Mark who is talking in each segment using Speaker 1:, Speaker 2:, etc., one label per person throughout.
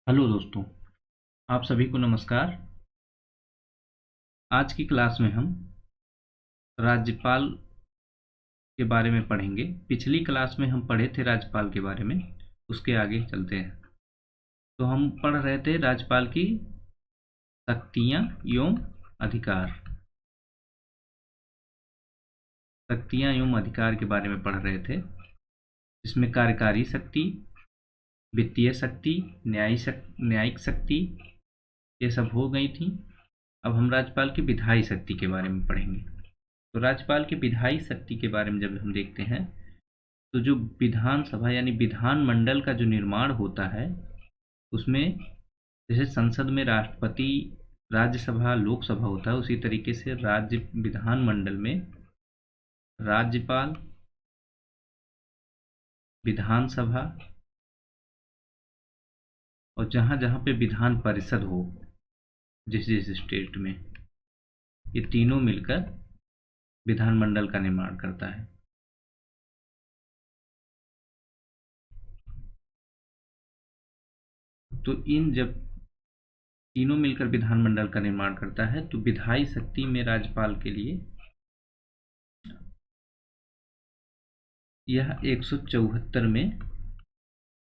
Speaker 1: Hello दोस्तों, आप सभी को नमस्कार। आज की क्लास में हम राज्यपाल के बारे में पढ़ेंगे। पिछली क्लास में हम पढ़े थे राज्यपाल के बारे में, उसके आगे चलते हैं। तो हम पढ़ रहे थे राज्यपाल की शक्तियाँ एवं अधिकार। शक्तियाँ एवं अधिकार के बारे में पढ़ रहे थे, इसमें कार्यकारी शक्ति, वित्तीय शक्ति, न्यायिक शक्ति, ये सब हो गई थी। अब हम राज्यपाल की विधायी शक्ति के बारे में पढ़ेंगे। तो राज्यपाल की विधायी शक्ति के बारे में जब हम देखते हैं, तो जो विधानसभा यानी विधानमंडल का जो निर्माण होता है, उसमें जैसे संसद में राष्ट्रपति, राज्यसभा, लोकसभा होता है, उसी तरीके से राज्य विधानमंडल में राज्यपाल, विधानसभा और जहाँ जहाँ पे विधान परिषद हो जिस जिस स्टेट में, ये तीनों मिलकर विधानमंडल का निर्माण करता है। तो इन जब तीनों मिलकर विधानमंडल का निर्माण करता है, तो विधायी शक्ति में राज्यपाल के लिए यह 174 में,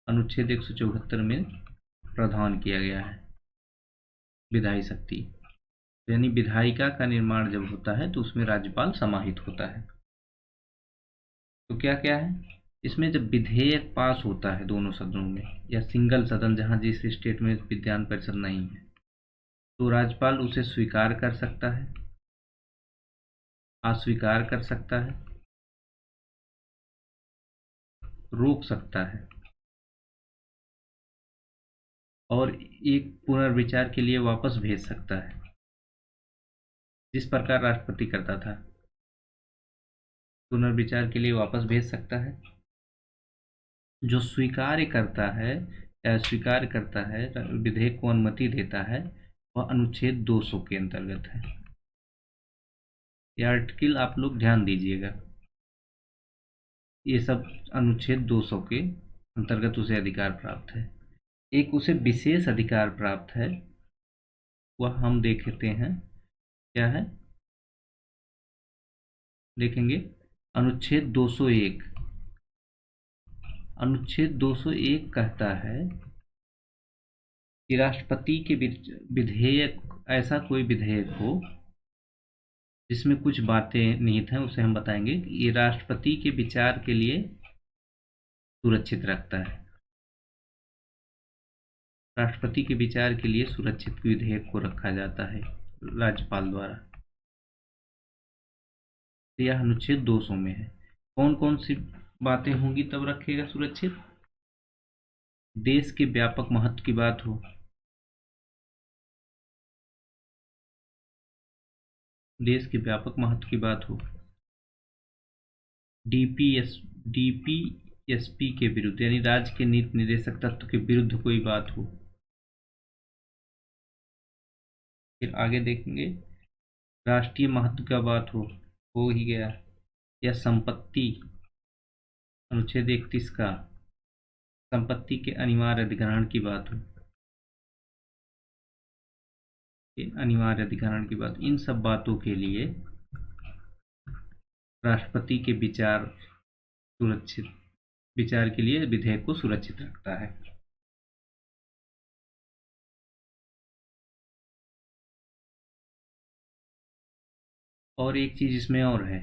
Speaker 1: अनुच्छेद 174 में प्रावधान किया गया है विधायी शक्ति। यानी विधायिका का निर्माण जब होता है तो उसमें राज्यपाल समाहित होता है। तो क्या क्या है इसमें, जब विधेयक पास होता है दोनों सदनों में या सिंगल सदन जहाँ जिस स्टेट में विधान परिषद नहीं है, तो राज्यपाल उसे स्वीकार कर सकता है, अस्वीकार कर सकता है, रोक सकता है और एक पुनर्विचार के लिए वापस भेज सकता है, जिस प्रकार राष्ट्रपति करता था। पुनर्विचार के लिए वापस भेज सकता है। जो स्वीकार करता है या स्वीकार करता है, विधेयक को अनुमति देता है, वह अनुच्छेद 200 के अंतर्गत है। ये आर्टिकल आप लोग ध्यान दीजिएगा, ये सब अनुच्छेद 200 के अंतर्गत उसे अधिकार प्राप्त है। एक उसे विशेष अधिकार प्राप्त है, वह हम देखते हैं क्या है, देखेंगे अनुच्छेद 201। अनुच्छेद 201 कहता है कि राष्ट्रपति के विधेयक, ऐसा कोई विधेयक हो जिसमें कुछ बातें निहित हैं, उसे हम बताएंगे कि ये राष्ट्रपति के विचार के लिए सुरक्षित रखता है। राष्ट्रपति के विचार के लिए सुरक्षित विधेयक को रखा जाता है राज्यपाल द्वारा। तो यह अनुच्छेद 200 में है। कौन कौन सी बातें होंगी तब रखेगा सुरक्षित? देश के व्यापक महत्व की बात हो, देश के व्यापक महत्व की बात हो, डीपीएसपी के विरुद्ध यानी राज्य के नीति निर्देशक तत्व के विरुद्ध कोई बात हो। फिर आगे देखेंगे राष्ट्रीय महत्व का बात हो ही गया, या संपत्ति, अनुच्छेद 31 का संपत्ति के अनिवार्य अधिग्रहण की बात हो, अनिवार्य अधिग्रहण की बात, इन सब बातों के लिए राष्ट्रपति के विचार के लिए विधेयक को सुरक्षित रखता है। और एक चीज इसमें और है,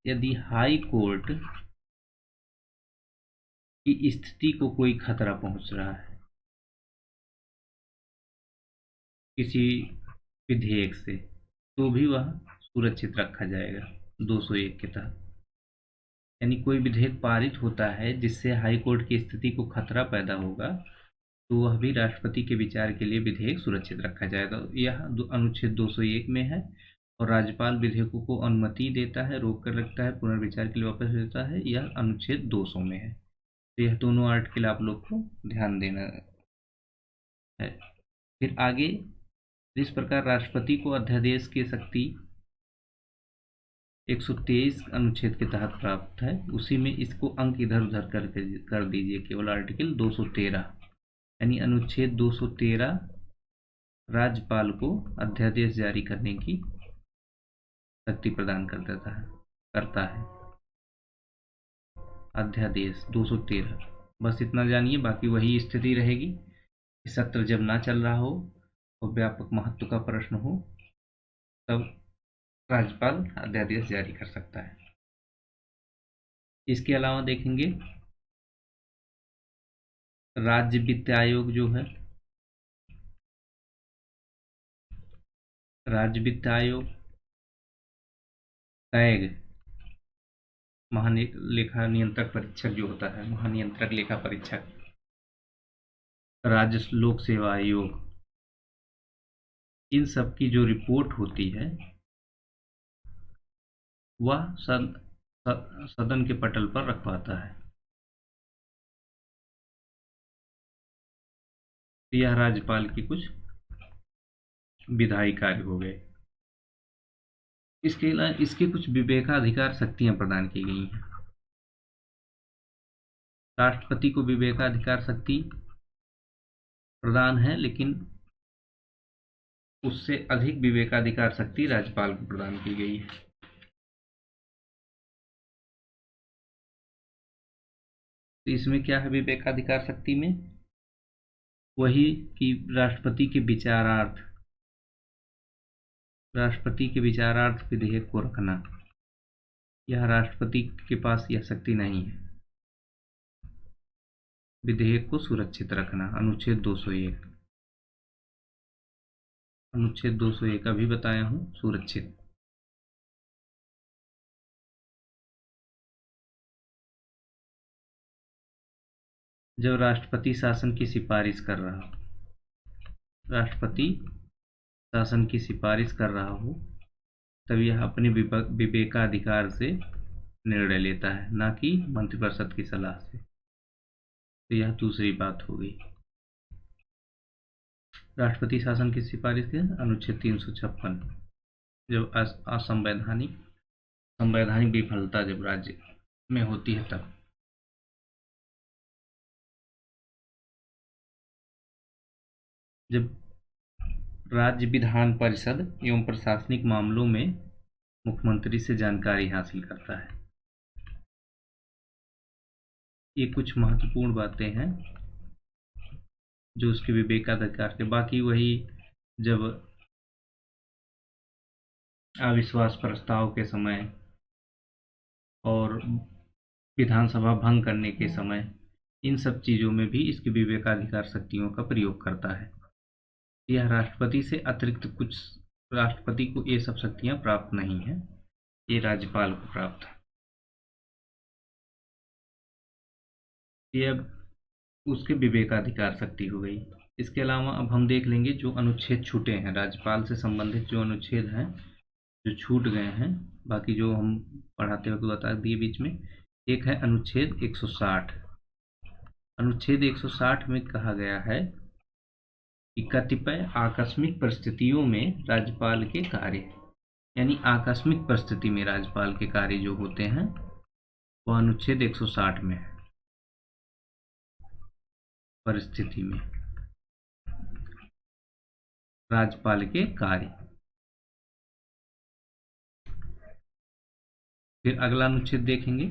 Speaker 1: यदि हाई कोर्ट की स्थिति को कोई खतरा पहुंच रहा है किसी विधेयक से, तो भी वह सुरक्षित रखा जाएगा 201 के तहत। यानी कोई विधेयक पारित होता है जिससे हाई कोर्ट की स्थिति को खतरा पैदा होगा, तो वह भी राष्ट्रपति के विचार के लिए विधेयक सुरक्षित रखा जाएगा। यह अनुच्छेद 201 में है। और राज्यपाल विधेयकों को अनुमति देता है, रोक कर रखता है, पुनर्विचार के लिए वापस देता है, यह अनुच्छेद 200 में है। तो यह दोनों आर्टिकल आप लोग को ध्यान देना है। फिर आगे, जिस प्रकार राष्ट्रपति को अध्यादेश की शक्ति 123 अनुच्छेद के तहत प्राप्त है, उसी में इसको अंक इधर उधर कर दीजिए, केवल आर्टिकल 213 यानी अनुच्छेद 213 राज्यपाल को अध्यादेश जारी करने की शक्ति प्रदान करता है। अध्यादेश 213, बस इतना जानिए, बाकी वही स्थिति रहेगी। सत्र जब ना चल रहा हो और व्यापक महत्व का प्रश्न हो तब राज्यपाल अध्यादेश जारी कर सकता है। इसके अलावा देखेंगे राज्य वित्त आयोग जो है, राज्य वित्त आयोग कैग महालेखा नियंत्रक परीक्षक जो होता है, महानियंत्रक लेखा परीक्षक, राज्य लोक सेवा आयोग, इन सब की जो रिपोर्ट होती है वह सदन के पटल पर रखवाता है। यह राज्यपाल की कुछ विधायी कार्य हो गए। इसके अलावा इसके कुछ विवेकाधिकार शक्तियां प्रदान की गई हैं। राष्ट्रपति को विवेकाधिकार शक्ति प्रदान है, लेकिन उससे अधिक विवेकाधिकार शक्ति राज्यपाल को प्रदान की गई है। तो इसमें क्या है विवेकाधिकार शक्ति में? वही कि राष्ट्रपति के विचारार्थ विधेयक को रखना, यह राष्ट्रपति के पास यह शक्ति नहीं है। विधेयक को सुरक्षित रखना, अनुच्छेद 201 अभी बताया हूं, सुरक्षित। जब राष्ट्रपति शासन की सिफारिश कर रहा हो तब यह अपने विवेकाधिकार से निर्णय लेता है, ना कि मंत्रिपरिषद की सलाह से। तो यह दूसरी बात हो गई। राष्ट्रपति शासन की सिफारिश के अनुच्छेद 356, जब संवैधानिक विफलता जब राज्य में होती है तब। जब राज्य विधान परिषद एवं प्रशासनिक मामलों में मुख्यमंत्री से जानकारी हासिल करता है। ये कुछ महत्वपूर्ण बातें हैं जो उसके विवेकाधिकार के। बाकी वही जब अविश्वास प्रस्ताव के समय और विधानसभा भंग करने के समय, इन सब चीज़ों में भी इसकी विवेकाधिकार शक्तियों का प्रयोग करता है। यह राष्ट्रपति से अतिरिक्त कुछ, राष्ट्रपति को ये सब शक्तियां प्राप्त नहीं है, ये राज्यपाल को प्राप्त है। ये अब उसके विवेकाधिकार शक्ति हो गई। इसके अलावा अब हम देख लेंगे जो अनुच्छेद छूटे हैं, राज्यपाल से संबंधित जो अनुच्छेद हैं जो छूट गए हैं, बाकी जो हम पढ़ाते वक्त बता दिए बीच में। एक है अनुच्छेद 160। अनुच्छेद 160 में कहा गया है कि कतिपय आकस्मिक परिस्थितियों में राज्यपाल के कार्य, यानी आकस्मिक परिस्थिति में राज्यपाल के कार्य जो होते हैं वह अनुच्छेद 160 में है। परिस्थिति में राज्यपाल के कार्य। फिर अगला अनुच्छेद देखेंगे,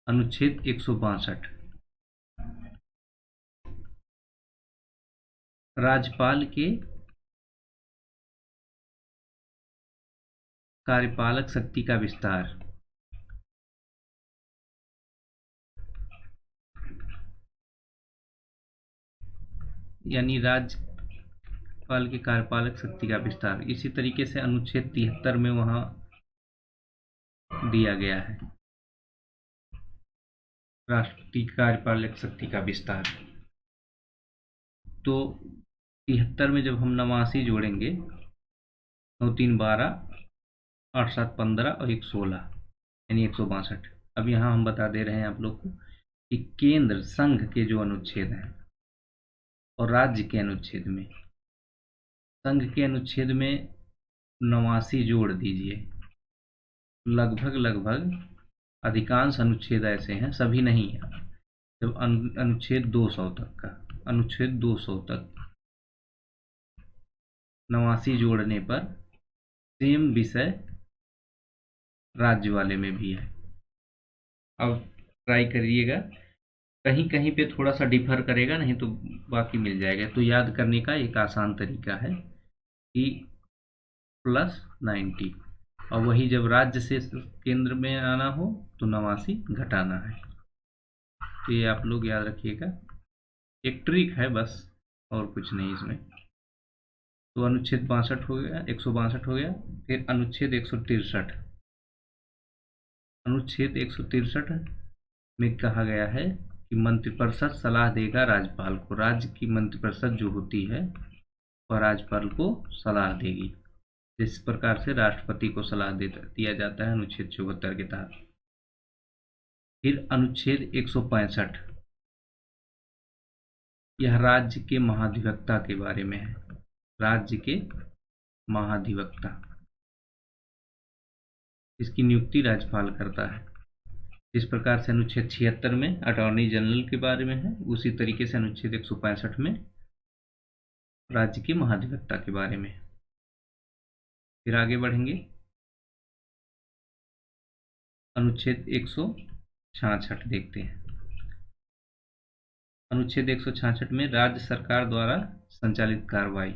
Speaker 1: अनुच्छेद 162। राज्यपाल के कार्यपालक शक्ति का विस्तार। यानी राज्यपाल के कार्यपालक शक्ति का विस्तार। इसी तरीके से अनुच्छेद 73 में वहां दिया गया है राष्ट्रपति कार्यपालक शक्ति का विस्तार। तो 73 में जब हम 89 जोड़ेंगे, 9 3 12, 8 7 15 और 1 16, यानी 162। अब यहाँ हम बता दे रहे हैं आप लोग को कि केंद्र संघ के जो अनुच्छेद हैं और राज्य के अनुच्छेद में, संघ के अनुच्छेद में 89 जोड़ दीजिए। लगभग अधिकांश अनुच्छेद ऐसे हैं, सभी नहीं, जब अनुच्छेद 200 तक का, अनुच्छेद 200 तक 89 जोड़ने पर सेम विषय राज्य वाले में भी है। अब ट्राई करिएगा, कहीं कहीं पे थोड़ा सा डिफर करेगा, नहीं तो बाकी मिल जाएगा। तो याद करने का एक आसान तरीका है कि +90, और वही जब राज्य से केंद्र में आना हो तो 89 घटाना है। तो ये आप लोग याद रखिएगा, एक ट्रिक है बस, और कुछ नहीं इसमें। तो अनुच्छेद 62 हो गया, 162 हो गया। फिर अनुच्छेद 163, अनुच्छेद 163 में कहा गया है कि मंत्रिपरिषद सलाह देगा राज्यपाल को। राज्य की मंत्रिपरिषद जो होती है वह राज्यपाल को सलाह देगी, जिस प्रकार से राष्ट्रपति को सलाह दिया जाता है अनुच्छेद 74 के तहत। फिर अनुच्छेद 165, यह राज्य के महाधिवक्ता के बारे में है। राज्य के महाधिवक्ता, इसकी नियुक्ति राज्यपाल करता है। जिस प्रकार से अनुच्छेद 76 में अटॉर्नी जनरल के बारे में है, उसी तरीके से अनुच्छेद 165 में राज्य के महाधिवक्ता के बारे में है। फिर आगे बढ़ेंगे, अनुच्छेद 166 देखते हैं। अनुच्छेद 166 में राज्य सरकार द्वारा संचालित कार्रवाई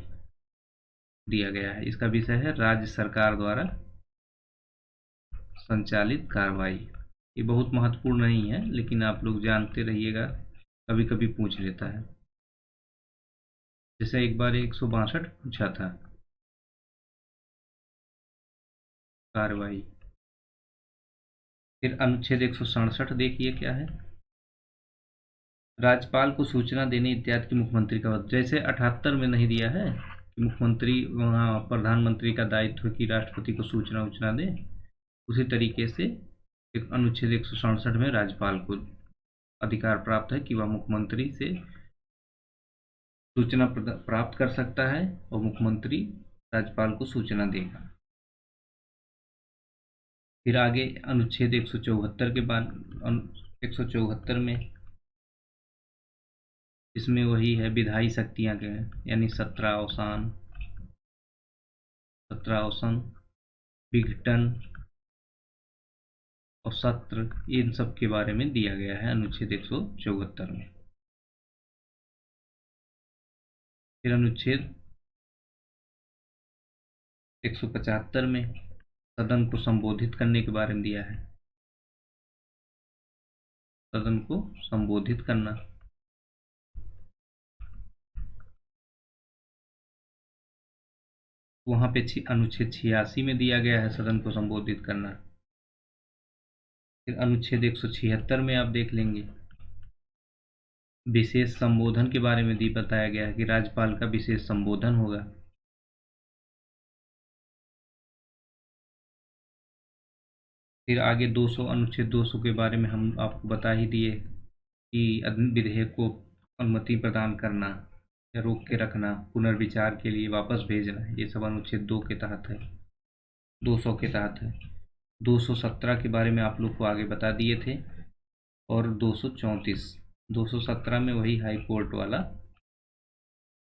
Speaker 1: दिया गया है। इसका विषय है राज्य सरकार द्वारा संचालित कार्रवाई। ये बहुत महत्वपूर्ण नहीं है, लेकिन आप लोग जानते रहिएगा, कभी कभी पूछ लेता है। जैसे एक बार 162 पूछा था, कार्रवाई। फिर अनुच्छेद 167 देखिए क्या है, राज्यपाल को सूचना देने इत्यादि की मुख्यमंत्री का। जैसे 78 में नहीं दिया है कि मुख्यमंत्री, वहाँ प्रधानमंत्री का दायित्व है कि राष्ट्रपति को सूचना उचना दे, उसी तरीके से एक अनुच्छेद 167 में राज्यपाल को अधिकार प्राप्त है कि वह मुख्यमंत्री से सूचना प्राप्त कर सकता है, और मुख्यमंत्री राज्यपाल को सूचना देगा। फिर आगे अनुच्छेद 174 के बाद 174 में, इसमें वही है विधायी शक्तियां के हैं, यानी 17 अवसान, विघटन और सत्र, इन सब के बारे में दिया गया है अनुच्छेद 174 में। फिर अनुच्छेद 175 में सदन को संबोधित करने के बारे में दिया है। सदन को संबोधित करना। वहां पे अनुच्छेद 86 में दिया गया है सदन को संबोधित करना। फिर अनुच्छेद 176 में आप देख लेंगे, विशेष संबोधन के बारे में बताया गया है कि राज्यपाल का विशेष संबोधन होगा। फिर आगे 200, अनुच्छेद 200 के बारे में हम आपको बता ही दिए कि विधेयक को अनुमति प्रदान करना या रोक के रखना, पुनर्विचार के लिए वापस भेजना, ये सब अनुच्छेद 2 के तहत है, 200 के तहत है। 217 के बारे में आप लोग को आगे बता दिए थे। और 217 में वही हाई कोर्ट वाला,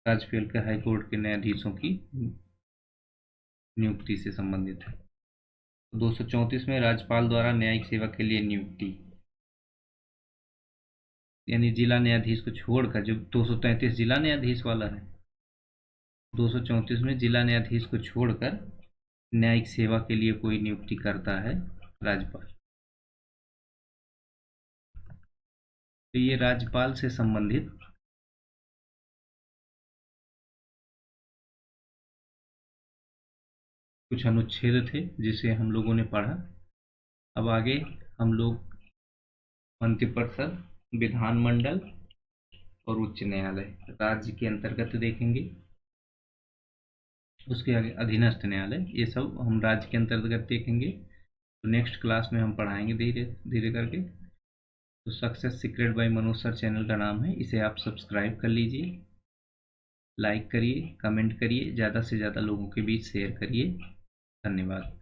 Speaker 1: राजफेल के हाई कोर्ट के न्यायाधीशों की नियुक्ति से संबंधित है। 234 में राज्यपाल द्वारा न्यायिक सेवा के लिए नियुक्ति, यानी जिला न्यायाधीश को छोड़कर, जो 233 जिला न्यायाधीश वाला है, 234 में जिला न्यायाधीश को छोड़कर न्यायिक सेवा के लिए कोई नियुक्ति करता है राज्यपाल। तो ये राज्यपाल से संबंधित कुछ अनुच्छेद थे जिसे हम लोगों ने पढ़ा। अब आगे हम लोग मंत्रिपरिषद, विधानमंडल और उच्च न्यायालय राज्य के अंतर्गत देखेंगे। उसके आगे अधीनस्थ न्यायालय, ये सब हम राज्य के अंतर्गत देखेंगे। तो नेक्स्ट क्लास में हम पढ़ाएंगे धीरे धीरे करके। तो success secret by Manoj sir channel का नाम है, इसे आप सब्सक्राइब कर लीजिए, लाइक करिए, कमेंट करिए, ज़्यादा से ज़्यादा लोगों के बीच शेयर करिए। धन्यवाद।